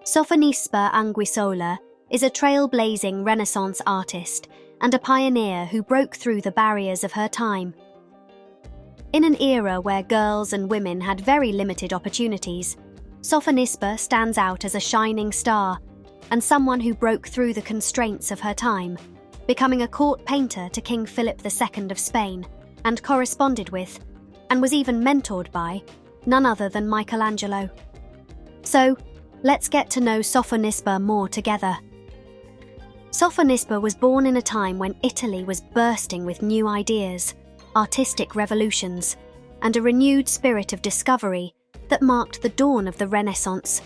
Sofonisba Anguissola is a trailblazing Renaissance artist and a pioneer who broke through the barriers of her time. In an era where girls and women had very limited opportunities, Sofonisba stands out as a shining star and someone who broke through the constraints of her time, becoming a court painter to King Philip II of Spain, and corresponded with, and was even mentored by, none other than Michelangelo. So, let's get to know Sofonisba more together. Sofonisba was born in a time when Italy was bursting with new ideas, artistic revolutions, and a renewed spirit of discovery that marked the dawn of the Renaissance,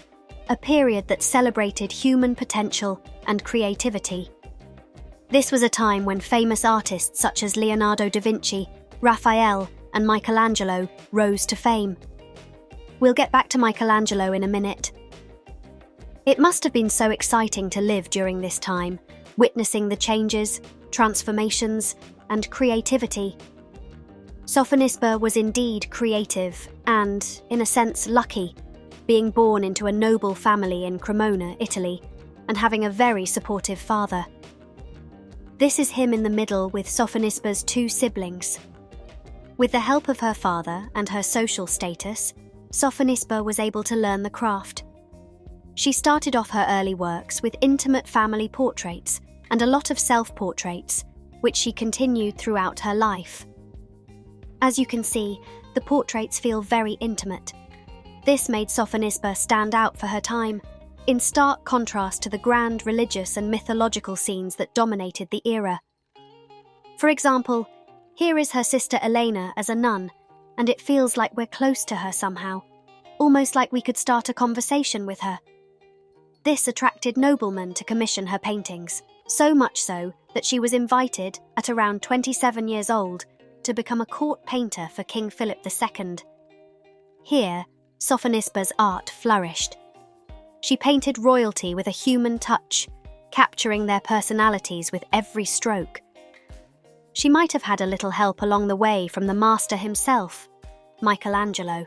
a period that celebrated human potential and creativity. This was a time when famous artists such as Leonardo da Vinci, Raphael, and Michelangelo rose to fame. We'll get back to Michelangelo in a minute. It must have been so exciting to live during this time, witnessing the changes, transformations, and creativity. Sofonisba was indeed creative and, in a sense, lucky, being born into a noble family in Cremona, Italy, and having a very supportive father. This is him in the middle with Sofonisba's two siblings. With the help of her father and her social status, Sofonisba was able to learn the craft. She started off her early works with intimate family portraits and a lot of self-portraits, which she continued throughout her life. As you can see, the portraits feel very intimate. This made Sofonisba stand out for her time, in stark contrast to the grand religious and mythological scenes that dominated the era. For example, here is her sister Elena as a nun, and it feels like we're close to her somehow, almost like we could start a conversation with her. This attracted noblemen to commission her paintings, so much so that she was invited, at around 27 years old, to become a court painter for King Philip II. Here, Sofonisba's art flourished. She painted royalty with a human touch, capturing their personalities with every stroke. She might have had a little help along the way from the master himself, Michelangelo.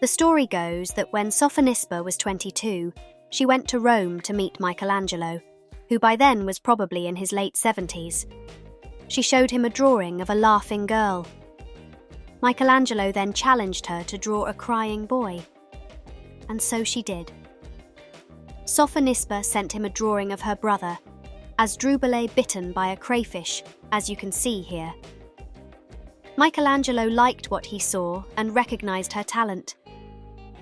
The story goes that when Sofonisba was 22, she went to Rome to meet Michelangelo, who by then was probably in his late 70s. She showed him a drawing of a laughing girl. Michelangelo then challenged her to draw a crying boy. And so she did. Sofonisba sent him a drawing of her brother, Asdrubale bitten by a crayfish, as you can see here. Michelangelo liked what he saw and recognized her talent.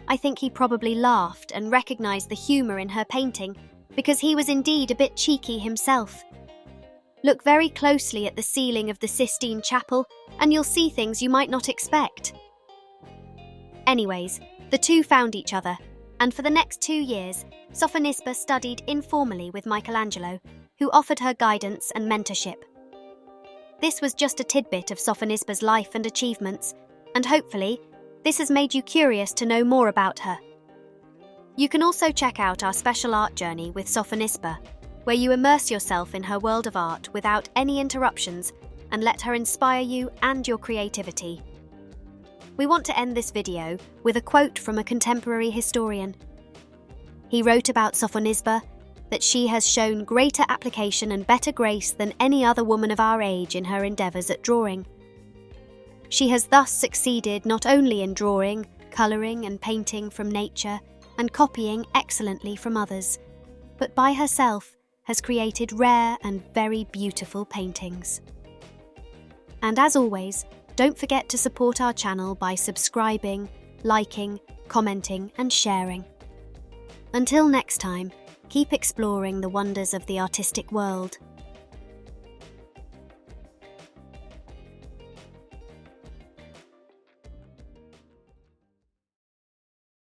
I think he probably laughed and recognized the humor in her painting because he was indeed a bit cheeky himself. Look very closely at the ceiling of the Sistine Chapel and you'll see things you might not expect. Anyways, the two found each other, and for the next 2 years, Sofonisba studied informally with Michelangelo, who offered her guidance and mentorship. This was just a tidbit of Sofonisba's life and achievements, and hopefully, this has made you curious to know more about her. You can also check out our special art journey with Sofonisba, where you immerse yourself in her world of art without any interruptions and let her inspire you and your creativity. We want to end this video with a quote from a contemporary historian. He wrote about Sofonisba that she has shown greater application and better grace than any other woman of our age in her endeavours at drawing. She has thus succeeded not only in drawing, colouring and painting from nature and copying excellently from others, but by herself has created rare and very beautiful paintings. And as always, don't forget to support our channel by subscribing, liking, commenting and sharing. Until next time, keep exploring the wonders of the artistic world.